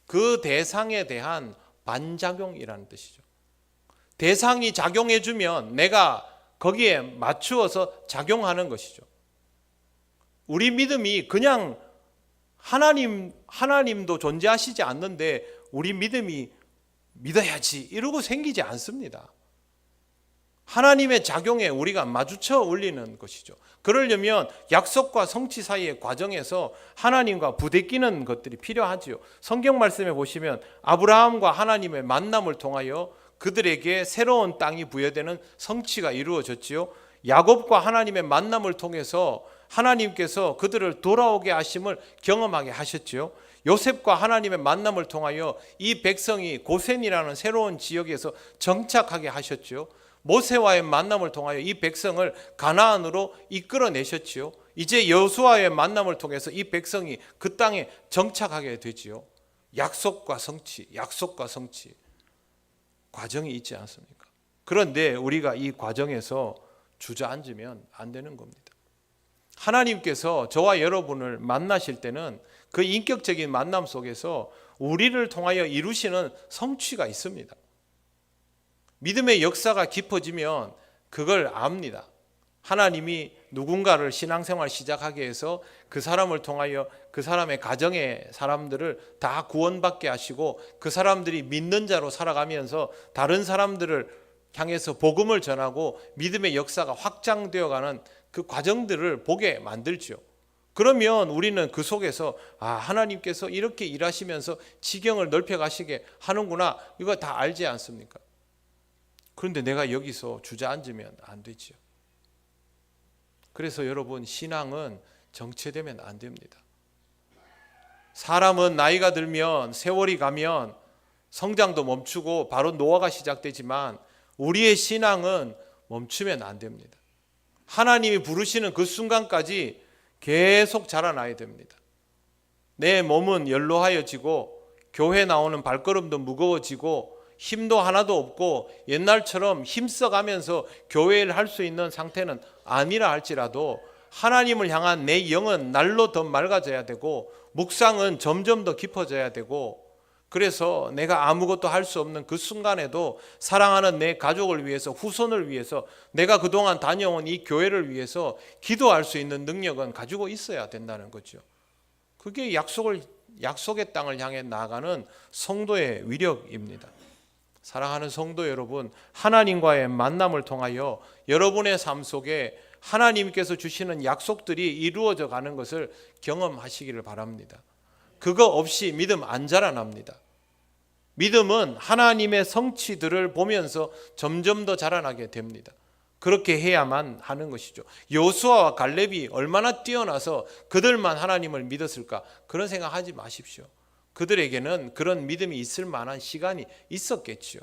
그 대상에 대한 반작용이라는 뜻이죠. 대상이 작용해주면 내가 거기에 맞추어서 작용하는 것이죠. 우리 믿음이 그냥 하나님도 존재하시지 않는데 우리 믿음이 믿어야지 이러고 생기지 않습니다. 하나님의 작용에 우리가 마주쳐 올리는 것이죠. 그러려면 약속과 성취 사이의 과정에서 하나님과 부대끼는 것들이 필요하지요. 성경 말씀에 보시면 아브라함과 하나님의 만남을 통하여 그들에게 새로운 땅이 부여되는 성취가 이루어졌지요. 야곱과 하나님의 만남을 통해서 하나님께서 그들을 돌아오게 하심을 경험하게 하셨지요. 요셉과 하나님의 만남을 통하여 이 백성이 고센이라는 새로운 지역에서 정착하게 하셨지요. 모세와의 만남을 통하여 이 백성을 가나안으로 이끌어내셨지요. 이제 여호수아의 만남을 통해서 이 백성이 그 땅에 정착하게 되지요. 약속과 성취, 약속과 성취 과정이 있지 않습니까? 그런데 우리가 이 과정에서 주저앉으면 안 되는 겁니다. 하나님께서 저와 여러분을 만나실 때는 그 인격적인 만남 속에서 우리를 통하여 이루시는 성취가 있습니다. 믿음의 역사가 깊어지면 그걸 압니다. 하나님이 누군가를 신앙생활 시작하게 해서 그 사람을 통하여 그 사람의 가정의 사람들을 다 구원받게 하시고 그 사람들이 믿는 자로 살아가면서 다른 사람들을 향해서 복음을 전하고 믿음의 역사가 확장되어가는 그 과정들을 보게 만들죠. 그러면 우리는 그 속에서 하나님께서 이렇게 일하시면서 지경을 넓혀가시게 하는구나, 이거 다 알지 않습니까? 그런데 내가 여기서 주저앉으면 안 되죠. 그래서 여러분, 신앙은 정체되면 안 됩니다. 사람은 나이가 들면, 세월이 가면 성장도 멈추고 바로 노화가 시작되지만 우리의 신앙은 멈추면 안 됩니다. 하나님이 부르시는 그 순간까지 계속 자라나야 됩니다. 내 몸은 연로하여지고 교회 나오는 발걸음도 무거워지고 힘도 하나도 없고 옛날처럼 힘써가면서 교회를 할 수 있는 상태는 아니라 할지라도 하나님을 향한 내 영은 날로 더 맑아져야 되고 묵상은 점점 더 깊어져야 되고, 그래서 내가 아무것도 할 수 없는 그 순간에도 사랑하는 내 가족을 위해서, 후손을 위해서, 내가 그동안 다녀온 이 교회를 위해서 기도할 수 있는 능력은 가지고 있어야 된다는 거죠. 그게 약속의 땅을 향해 나아가는 성도의 위력입니다. 사랑하는 성도 여러분, 하나님과의 만남을 통하여 여러분의 삶 속에 하나님께서 주시는 약속들이 이루어져 가는 것을 경험하시기를 바랍니다. 그거 없이 믿음 안 자라납니다. 믿음은 하나님의 성취들을 보면서 점점 더 자라나게 됩니다. 그렇게 해야만 하는 것이죠. 여호수아와 갈렙이 얼마나 뛰어나서 그들만 하나님을 믿었을까, 그런 생각하지 마십시오. 그들에게는 그런 믿음이 있을 만한 시간이 있었겠지요.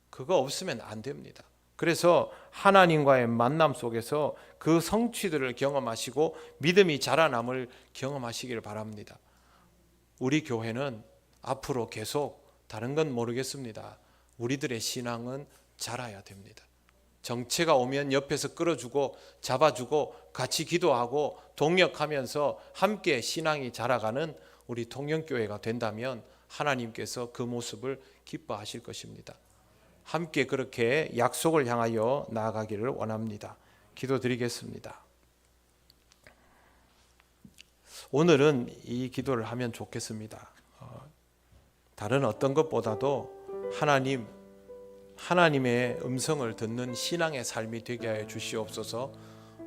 그거 없으면 안 됩니다. 그래서 하나님과의 만남 속에서 그 성취들을 경험하시고 믿음이 자라남을 경험하시기를 바랍니다. 우리 교회는 앞으로 계속 다른 건 모르겠습니다. 우리들의 신앙은 자라야 됩니다. 정체가 오면 옆에서 끌어주고 잡아주고 같이 기도하고 동역하면서 함께 신앙이 자라가는 우리 통영교회가 된다면 하나님께서 그 모습을 기뻐하실 것입니다. 함께 그렇게 약속을 향하여 나아가기를 원합니다. 기도드리겠습니다. 오늘은 이 기도를 하면 좋겠습니다. 다른 어떤 것보다도 하나님의 음성을 듣는 신앙의 삶이 되게 하여 주시옵소서.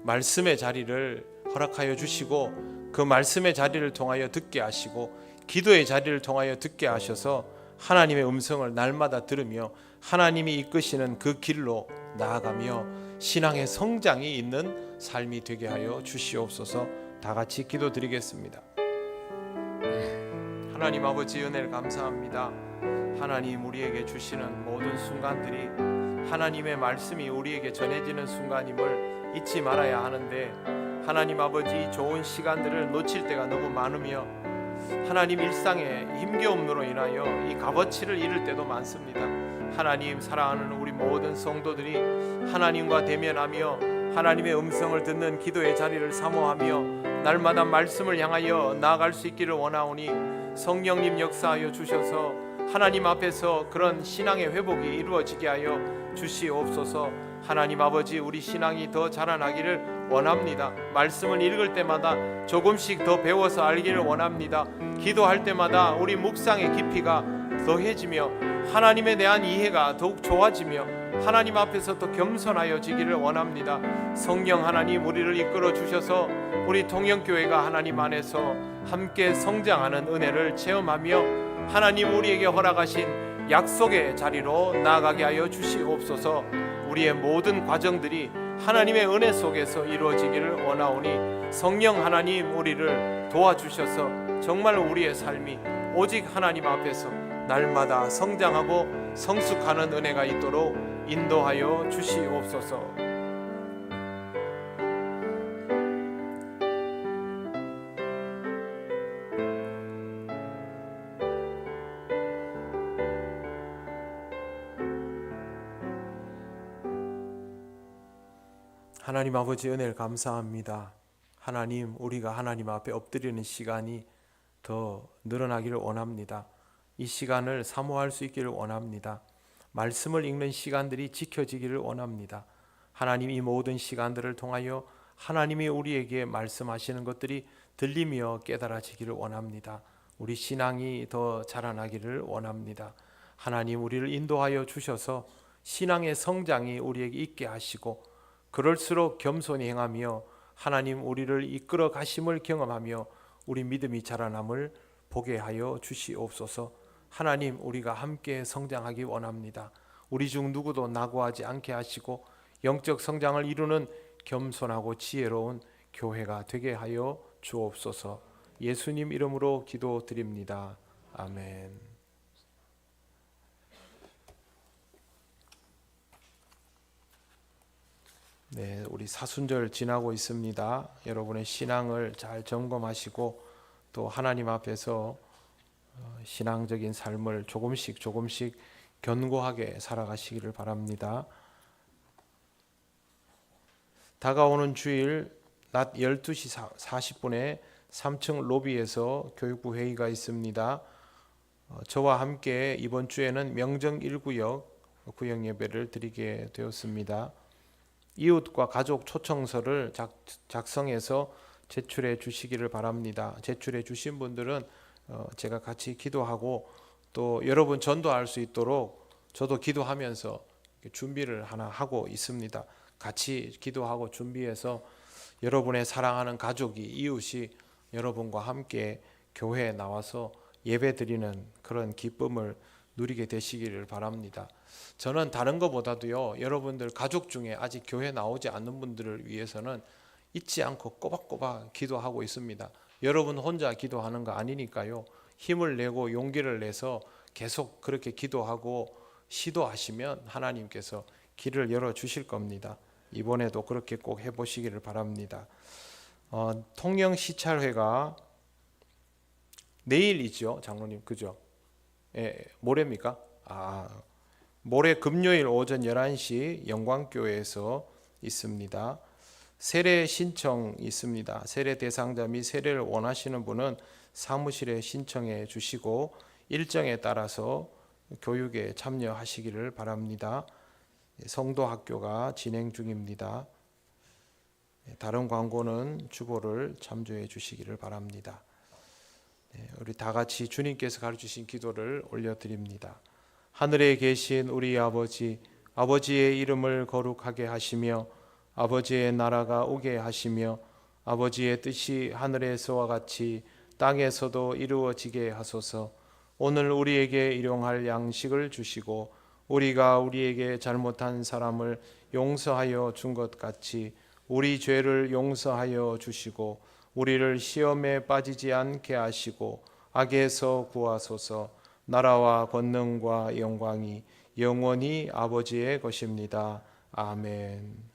말씀의 자리를 허락하여 주시고 그 말씀의 자리를 통하여 듣게 하시고 기도의 자리를 통하여 듣게 하셔서 하나님의 음성을 날마다 들으며 하나님이 이끄시는 그 길로 나아가며 신앙의 성장이 있는 삶이 되게 하여 주시옵소서. 다 같이 기도드리겠습니다. 하나님 아버지, 은혜를 감사합니다. 하나님, 우리에게 주시는 모든 순간들이 하나님의 말씀이 우리에게 전해지는 순간임을 잊지 말아야 하는데, 하나님 아버지, 좋은 시간들을 놓칠 때가 너무 많으며 하나님, 일상의 힘겨움으로 인하여 이 값어치를 잃을 때도 많습니다. 하나님, 사랑하는 우리 모든 성도들이 하나님과 대면하며 하나님의 음성을 듣는 기도의 자리를 사모하며 날마다 말씀을 향하여 나아갈 수 있기를 원하오니, 성령님 역사하여 주셔서 하나님 앞에서 그런 신앙의 회복이 이루어지게 하여 주시옵소서. 하나님 아버지, 우리 신앙이 더 자라나기를 원합니다. 말씀을 읽을 때마다 조금씩 더 배워서 알기를 원합니다. 기도할 때마다 우리 묵상의 깊이가 더해지며 하나님에 대한 이해가 더욱 좋아지며 하나님 앞에서 더 겸손하여지기를 원합니다. 성령 하나님, 우리를 이끌어 주셔서 우리 통영교회가 하나님 안에서 함께 성장하는 은혜를 체험하며 하나님, 우리에게 허락하신 약속의 자리로 나아가게 하여 주시옵소서. 우리의 모든 과정들이 하나님의 은혜 속에서 이루어지기를 원하오니, 성령 하나님, 우리를 도와주셔서 정말 우리의 삶이 오직 하나님 앞에서 날마다 성장하고 성숙하는 은혜가 있도록 인도하여 주시옵소서. 하나님 아버지, 은혜를 감사합니다. 하나님, 우리가 하나님 앞에 엎드리는 시간이 더 늘어나기를 원합니다. 이 시간을 사모할 수 있기를 원합니다. 말씀을 읽는 시간들이 지켜지기를 원합니다. 하나님, 이 모든 시간들을 통하여 하나님이 우리에게 말씀하시는 것들이 들리며 깨달아지기를 원합니다. 우리 신앙이 더 자라나기를 원합니다. 하나님, 우리를 인도하여 주셔서 신앙의 성장이 우리에게 있게 하시고, 그럴수록 겸손히 행하며 하나님, 우리를 이끌어 가심을 경험하며 우리 믿음이 자라남을 보게 하여 주시옵소서. 하나님, 우리가 함께 성장하기 원합니다. 우리 중 누구도 낙오하지 않게 하시고 영적 성장을 이루는 겸손하고 지혜로운 교회가 되게 하여 주옵소서. 예수님 이름으로 기도드립니다. 아멘. 네, 우리 사순절 지나고 있습니다. 여러분의 신앙을 잘 점검하시고 또 하나님 앞에서 신앙적인 삶을 조금씩 견고하게 살아가시기를 바랍니다. 다가오는 주일 낮 12시 40분에 3층 로비에서 교육부 회의가 있습니다. 저와 함께 이번 주에는 명정 1구역 구역 예배를 드리게 되었습니다. 이웃과 가족 초청서를 작성해서 제출해 주시기를 바랍니다. 제출해 주신 분들은 제가 같이 기도하고 또 여러분 전도할 수 있도록 저도 기도하면서 준비를 하나 하고 있습니다. 같이 기도하고 준비해서 여러분의 사랑하는 가족이, 이웃이 여러분과 함께 교회에 나와서 예배드리는 그런 기쁨을 누리게 되시기를 바랍니다. 저는 다른 것보다도요, 여러분들 가족 중에 아직 교회 나오지 않는 분들을 위해서는 잊지 않고 꼬박꼬박 기도하고 있습니다. 여러분 혼자 기도하는 거 아니니까요. 힘을 내고 용기를 내서 계속 그렇게 기도하고 시도하시면 하나님께서 길을 열어주실 겁니다. 이번에도 그렇게 꼭 해보시기를 바랍니다. 통영시찰회가 내일이죠, 장로님, 그죠? 예, 모레입니까? 모레 금요일 오전 11시 영광교회에서 있습니다. 세례 신청 있습니다. 세례 대상자 및 세례를 원하시는 분은 사무실에 신청해 주시고 일정에 따라서 교육에 참여하시기를 바랍니다. 성도학교가 진행 중입니다. 다른 광고는 주보를 참조해 주시기를 바랍니다. 우리 다 같이 주님께서 가르치신 기도를 올려드립니다. 하늘에 계신 우리 아버지, 아버지의 이름을 거룩하게 하시며 아버지의 나라가 오게 하시며 아버지의 뜻이 하늘에서와 같이 땅에서도 이루어지게 하소서. 오늘 우리에게 일용할 양식을 주시고 우리가 우리에게 잘못한 사람을 용서하여 준 것 같이 우리 죄를 용서하여 주시고 우리를 시험에 빠지지 않게 하시고 악에서 구하소서. 나라와 권능과 영광이 영원히 아버지의 것입니다. 아멘.